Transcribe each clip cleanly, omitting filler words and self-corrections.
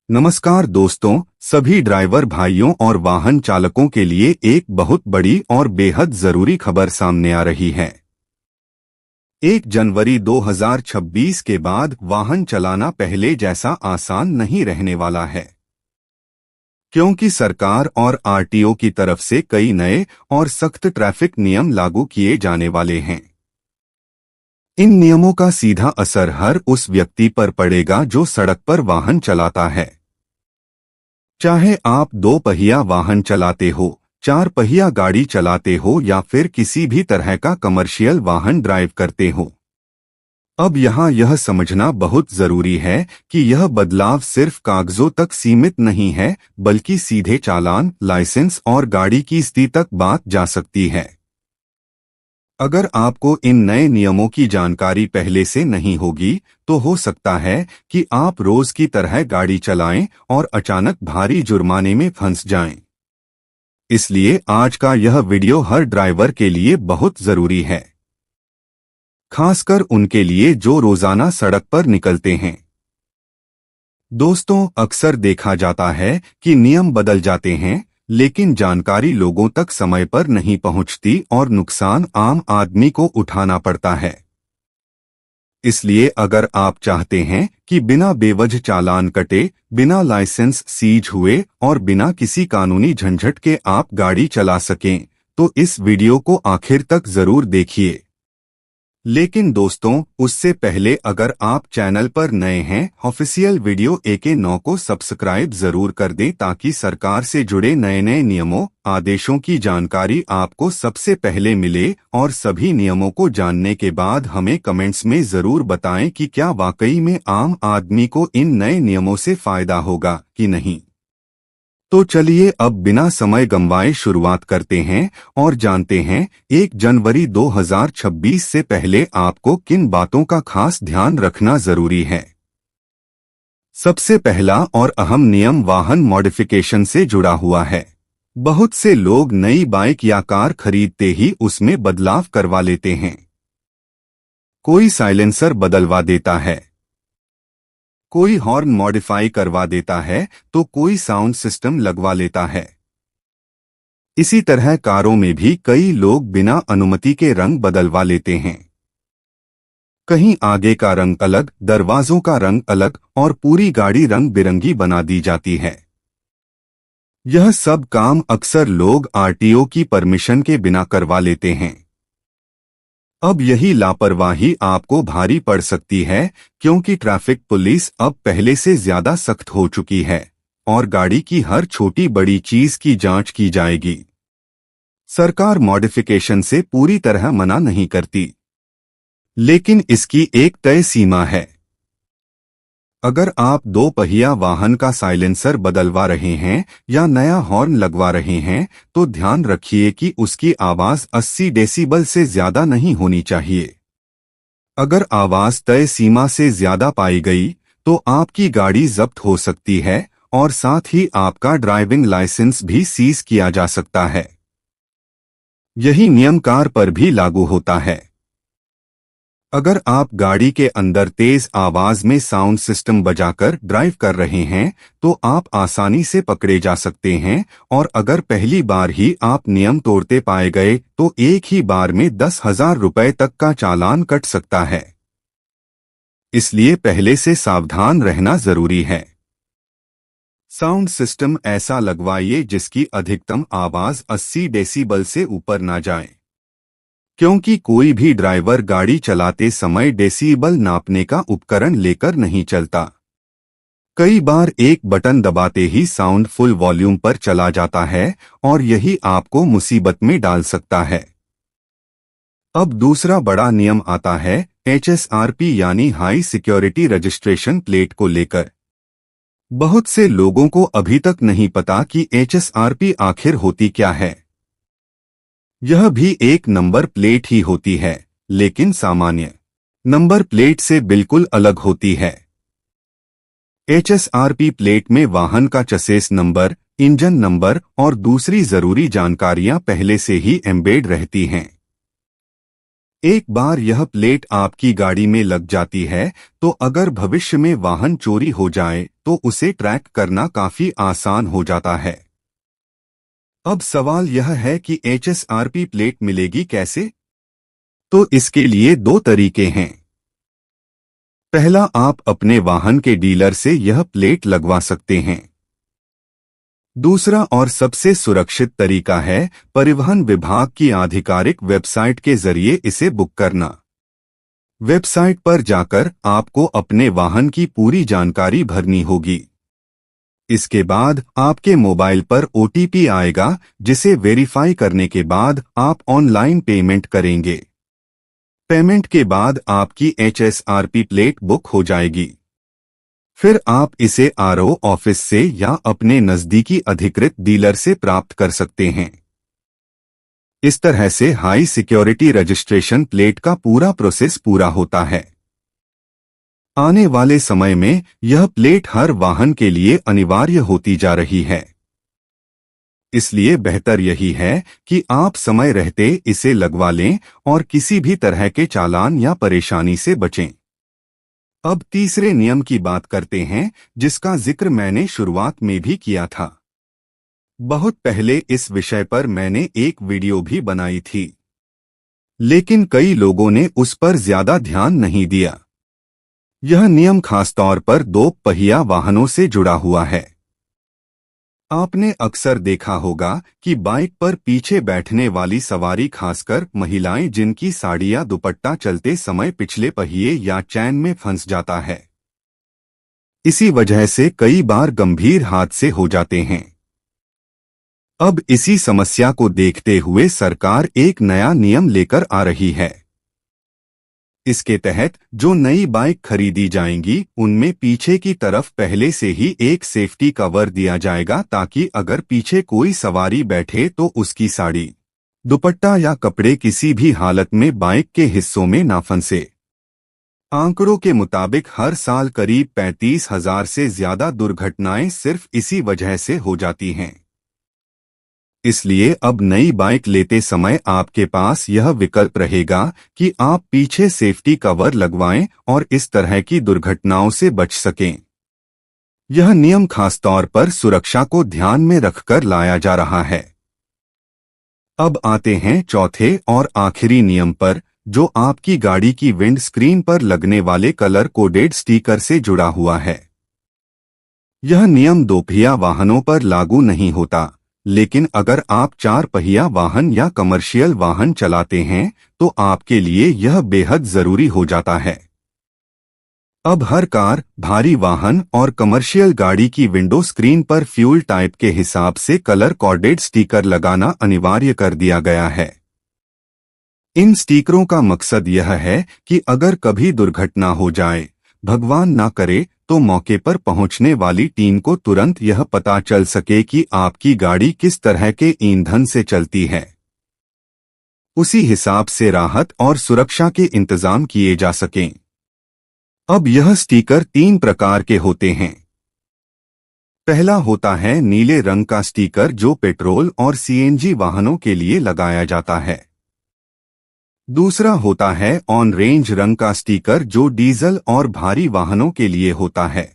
नमस्कार दोस्तों, सभी ड्राइवर भाइयों और वाहन चालकों के लिए एक बहुत बड़ी और बेहद जरूरी खबर सामने आ रही है। 1 जनवरी 2026 के बाद वाहन चलाना पहले जैसा आसान नहीं रहने वाला है, क्योंकि सरकार और आरटीओ की तरफ से कई नए और सख्त ट्रैफिक नियम लागू किए जाने वाले हैं। इन नियमों का सीधा असर हर उस व्यक्ति पर पड़ेगा जो सड़क पर वाहन चलाता है। चाहे आप 2 पहिया वाहन चलाते हो, 4 पहिया गाड़ी चलाते हो या फिर किसी भी तरह का कमर्शियल वाहन ड्राइव करते हो। अब यहाँ यह समझना बहुत जरूरी है कि यह बदलाव सिर्फ कागजों तक सीमित नहीं है, बल्कि सीधे चालान, लाइसेंस और गाड़ी की स्थिति तक बात जा सकती है। अगर आपको इन नए नियमों की जानकारी पहले से नहीं होगी, तो हो सकता है कि आप रोज की तरह गाड़ी चलाएं और अचानक भारी जुर्माने में फंस जाएं। इसलिए आज का यह वीडियो हर ड्राइवर के लिए बहुत जरूरी है, खासकर उनके लिए जो रोजाना सड़क पर निकलते हैं। दोस्तों, अक्सर देखा जाता है कि नियम बदल जाते हैं, लेकिन जानकारी लोगों तक समय पर नहीं पहुंचती और नुकसान आम आदमी को उठाना पड़ता है। इसलिए अगर आप चाहते हैं कि बिना बेवजह चालान कटे, बिना लाइसेंस सीज हुए और बिना किसी कानूनी झंझट के आप गाड़ी चला सकें, तो इस वीडियो को आखिर तक जरूर देखिए। लेकिन दोस्तों, उससे पहले अगर आप चैनल पर नए हैं, ऑफिशियल वीडियो AK9 को सब्सक्राइब जरूर कर दें ताकि सरकार से जुड़े नए नए नियमों, आदेशों की जानकारी आपको सबसे पहले मिले। और सभी नियमों को जानने के बाद हमें कमेंट्स में जरूर बताएं कि क्या वाकई में आम आदमी को इन नए नियमों से फायदा होगा कि नहीं। तो चलिए अब बिना समय गंवाए शुरुआत करते हैं और जानते हैं 1 जनवरी 2026 से पहले आपको किन बातों का खास ध्यान रखना जरूरी है। सबसे पहला और अहम नियम वाहन मॉडिफिकेशन से जुड़ा हुआ है। बहुत से लोग नई बाइक या कार खरीदते ही उसमें बदलाव करवा लेते हैं। कोई साइलेंसर बदलवा देता है, कोई हॉर्न मॉडिफाई करवा देता है, तो कोई साउंड सिस्टम लगवा लेता है। इसी तरह कारों में भी कई लोग बिना अनुमति के रंग बदलवा लेते हैं। कहीं आगे का रंग अलग, दरवाजों का रंग अलग और पूरी गाड़ी रंग बिरंगी बना दी जाती है। यह सब काम अक्सर लोग आरटीओ की परमिशन के बिना करवा लेते हैं। अब यही लापरवाही आपको भारी पड़ सकती है, क्योंकि ट्रैफिक पुलिस अब पहले से ज्यादा सख्त हो चुकी है और गाड़ी की हर छोटी बड़ी चीज की जांच की जाएगी। सरकार मॉडिफिकेशन से पूरी तरह मना नहीं करती, लेकिन इसकी एक तय सीमा है। अगर आप 2 पहिया वाहन का साइलेंसर बदलवा रहे हैं या नया हॉर्न लगवा रहे हैं, तो ध्यान रखिए कि उसकी आवाज 80 डेसिबल से ज्यादा नहीं होनी चाहिए। अगर आवाज तय सीमा से ज्यादा पाई गई, तो आपकी गाड़ी जब्त हो सकती है और साथ ही आपका ड्राइविंग लाइसेंस भी सीज किया जा सकता है। यही नियम कार पर भी लागू होता है। अगर आप गाड़ी के अंदर तेज आवाज में साउंड सिस्टम बजाकर ड्राइव कर रहे हैं, तो आप आसानी से पकड़े जा सकते हैं और अगर पहली बार ही आप नियम तोड़ते पाए गए, तो एक ही बार में 10,000 रुपए तक का चालान कट सकता है। इसलिए पहले से सावधान रहना जरूरी है। साउंड सिस्टम ऐसा लगवाइए जिसकी अधिकतम आवाज 80 डेसिबल से ऊपर ना जाए, क्योंकि कोई भी ड्राइवर गाड़ी चलाते समय डेसिबल नापने का उपकरण लेकर नहीं चलता। कई बार एक बटन दबाते ही साउंड फुल वॉल्यूम पर चला जाता है और यही आपको मुसीबत में डाल सकता है। अब दूसरा बड़ा नियम आता है HSRP यानी हाई सिक्योरिटी रजिस्ट्रेशन प्लेट को लेकर। बहुत से लोगों को अभी तक नहीं पता कि HSRP आखिर होती क्या है। यह भी एक नंबर प्लेट ही होती है, लेकिन सामान्य नंबर प्लेट से बिल्कुल अलग होती है। HSRP प्लेट में वाहन का चसेस नंबर, इंजन नंबर और दूसरी जरूरी जानकारियां पहले से ही एम्बेड रहती हैं। एक बार यह प्लेट आपकी गाड़ी में लग जाती है, तो अगर भविष्य में वाहन चोरी हो जाए, तो उसे ट्रैक करना काफी आसान हो जाता है। अब सवाल यह है कि HSRP प्लेट मिलेगी कैसे? तो इसके लिए दो तरीके हैं। पहला, आप अपने वाहन के डीलर से यह प्लेट लगवा सकते हैं। दूसरा और सबसे सुरक्षित तरीका है परिवहन विभाग की आधिकारिक वेबसाइट के जरिए इसे बुक करना। वेबसाइट पर जाकर आपको अपने वाहन की पूरी जानकारी भरनी होगी। इसके बाद आपके मोबाइल पर OTP आएगा, जिसे वेरीफाई करने के बाद आप ऑनलाइन पेमेंट करेंगे। पेमेंट के बाद आपकी HSRP प्लेट बुक हो जाएगी। फिर आप इसे RO ऑफिस से या अपने नजदीकी अधिकृत डीलर से प्राप्त कर सकते हैं। इस तरह से हाई सिक्योरिटी रजिस्ट्रेशन प्लेट का पूरा प्रोसेस पूरा होता है। आने वाले समय में यह प्लेट हर वाहन के लिए अनिवार्य होती जा रही है। इसलिए बेहतर यही है कि आप समय रहते इसे लगवा लें और किसी भी तरह के चालान या परेशानी से बचें। अब तीसरे नियम की बात करते हैं, जिसका जिक्र मैंने शुरुआत में भी किया था। बहुत पहले इस विषय पर मैंने एक वीडियो भी बनाई थी, लेकिन कई लोगों ने उस पर ज्यादा ध्यान नहीं दिया। यह नियम खासतौर पर दो पहिया वाहनों से जुड़ा हुआ है। आपने अक्सर देखा होगा कि बाइक पर पीछे बैठने वाली सवारी, खासकर महिलाएं, जिनकी साड़ी या दुपट्टा चलते समय पिछले पहिए या चैन में फंस जाता है। इसी वजह से कई बार गंभीर हादसे हो जाते हैं। अब इसी समस्या को देखते हुए सरकार एक नया नियम लेकर आ रही है। इसके तहत जो नई बाइक खरीदी जाएंगी, उनमें पीछे की तरफ पहले से ही एक सेफ्टी कवर दिया जाएगा, ताकि अगर पीछे कोई सवारी बैठे तो उसकी साड़ी, दुपट्टा या कपड़े किसी भी हालत में बाइक के हिस्सों में ना फंसे। आंकड़ों के मुताबिक हर साल करीब 35,000 से ज्यादा दुर्घटनाएं सिर्फ इसी वजह से हो जाती हैं। इसलिए अब नई बाइक लेते समय आपके पास यह विकल्प रहेगा कि आप पीछे सेफ्टी कवर लगवाएं और इस तरह की दुर्घटनाओं से बच सकें। यह नियम खासतौर पर सुरक्षा को ध्यान में रखकर लाया जा रहा है। अब आते हैं चौथे और आखिरी नियम पर, जो आपकी गाड़ी की विंड स्क्रीन पर लगने वाले कलर कोडेड स्टिकर से जुड़ा हुआ है। यह नियम दोपहिया वाहनों पर लागू नहीं होता, लेकिन अगर आप चार पहिया वाहन या कमर्शियल वाहन चलाते हैं तो आपके लिए यह बेहद जरूरी हो जाता है। अब हर कार, भारी वाहन और कमर्शियल गाड़ी की विंडो स्क्रीन पर फ्यूल टाइप के हिसाब से कलर कोडेड स्टिकर लगाना अनिवार्य कर दिया गया है। इन स्टिकरों का मकसद यह है कि अगर कभी दुर्घटना हो जाए, भगवान ना करे, तो मौके पर पहुंचने वाली टीम को तुरंत यह पता चल सके कि आपकी गाड़ी किस तरह के ईंधन से चलती है। उसी हिसाब से राहत और सुरक्षा के इंतजाम किए जा सकें। अब यह स्टिकर 3 प्रकार के होते हैं। पहला होता है नीले रंग का स्टिकर, जो पेट्रोल और CNG वाहनों के लिए लगाया जाता है। दूसरा होता है ऑन रेंज रंग का स्टिकर, जो डीजल और भारी वाहनों के लिए होता है।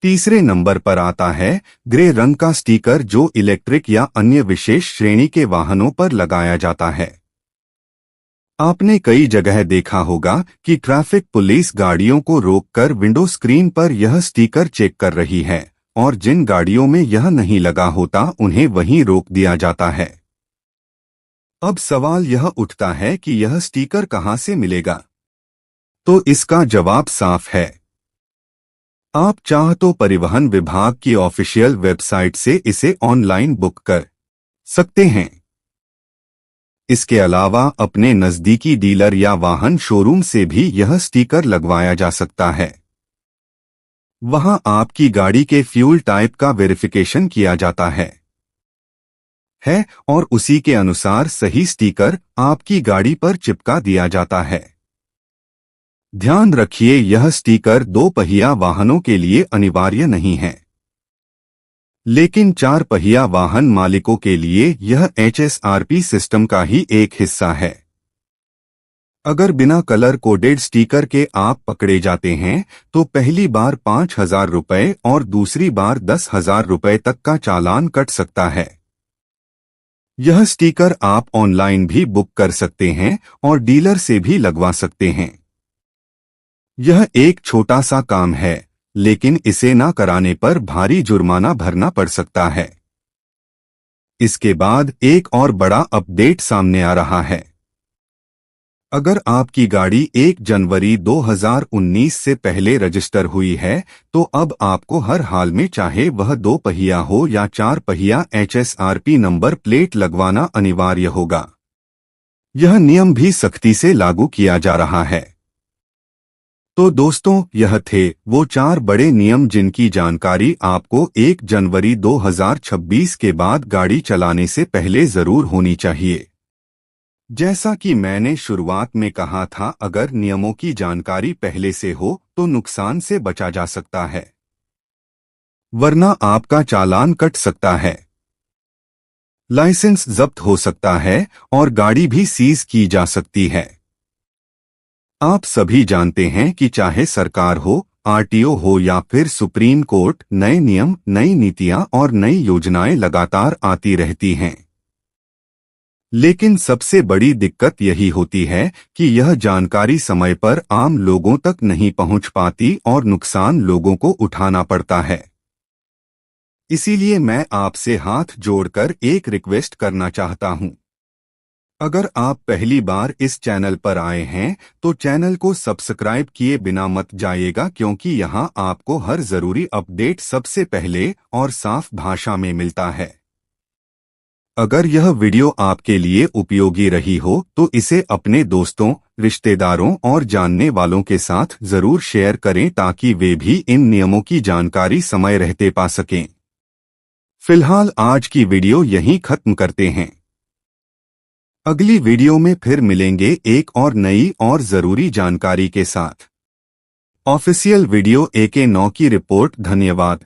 तीसरे नंबर पर आता है ग्रे रंग का स्टिकर, जो इलेक्ट्रिक या अन्य विशेष श्रेणी के वाहनों पर लगाया जाता है। आपने कई जगह देखा होगा कि ट्रैफिक पुलिस गाड़ियों को रोककर विंडो स्क्रीन पर यह स्टिकर चेक कर रही है, और जिन गाड़ियों में यह नहीं लगा होता उन्हें वहीं रोक दिया जाता है। अब सवाल यह उठता है कि यह स्टिकर कहां से मिलेगा? तो इसका जवाब साफ है। आप चाह तो परिवहन विभाग की ऑफिशियल वेबसाइट से इसे ऑनलाइन बुक कर सकते हैं। इसके अलावा अपने नजदीकी डीलर या वाहन शोरूम से भी यह स्टिकर लगवाया जा सकता है। वहां आपकी गाड़ी के फ्यूल टाइप का वेरिफिकेशन किया जाता है और उसी के अनुसार सही स्टिकर आपकी गाड़ी पर चिपका दिया जाता है। ध्यान रखिए, यह स्टिकर 2 पहिया वाहनों के लिए अनिवार्य नहीं है, लेकिन 4 पहिया वाहन मालिकों के लिए यह HSRP सिस्टम का ही एक हिस्सा है। अगर बिना कलर कोडेड स्टिकर के आप पकड़े जाते हैं तो पहली बार 5,000 रुपये और दूसरी बार 10,000 रुपये तक का चालान कट सकता है। यह स्टिकर आप ऑनलाइन भी बुक कर सकते हैं और डीलर से भी लगवा सकते हैं। यह एक छोटा सा काम है, लेकिन इसे ना कराने पर भारी जुर्माना भरना पड़ सकता है। इसके बाद एक और बड़ा अपडेट सामने आ रहा है। अगर आपकी गाड़ी 1 जनवरी 2019 से पहले रजिस्टर हुई है तो अब आपको हर हाल में, चाहे वह 2 पहिया हो या 4 पहिया, HSRP नंबर प्लेट लगवाना अनिवार्य होगा। यह नियम भी सख्ती से लागू किया जा रहा है। तो दोस्तों, यह थे वो 4 बड़े नियम जिनकी जानकारी आपको 1 जनवरी 2026 के बाद गाड़ी चलाने से पहले जरूर होनी चाहिए। जैसा कि मैंने शुरुआत में कहा था, अगर नियमों की जानकारी पहले से हो तो नुकसान से बचा जा सकता है, वरना आपका चालान कट सकता है, लाइसेंस जब्त हो सकता है और गाड़ी भी सीज की जा सकती है। आप सभी जानते हैं कि चाहे सरकार हो, RTO हो या फिर सुप्रीम कोर्ट, नए नियम, नई नीतियां और नई योजनाएं लगातार आती रहती हैं। लेकिन सबसे बड़ी दिक्कत यही होती है कि यह जानकारी समय पर आम लोगों तक नहीं पहुंच पाती और नुकसान लोगों को उठाना पड़ता है। इसीलिए मैं आपसे हाथ जोड़कर एक रिक्वेस्ट करना चाहता हूं। अगर आप पहली बार इस चैनल पर आए हैं तो चैनल को सब्सक्राइब किए बिना मत जाइएगा, क्योंकि यहां आपको हर जरूरी अपडेट सबसे पहले और साफ भाषा में मिलता है। अगर यह वीडियो आपके लिए उपयोगी रही हो तो इसे अपने दोस्तों, रिश्तेदारों और जानने वालों के साथ जरूर शेयर करें ताकि वे भी इन नियमों की जानकारी समय रहते पा सकें। फिलहाल आज की वीडियो यहीं खत्म करते हैं। अगली वीडियो में फिर मिलेंगे एक और नई और जरूरी जानकारी के साथ। ऑफिशियल वीडियो AK9 की रिपोर्ट। धन्यवाद।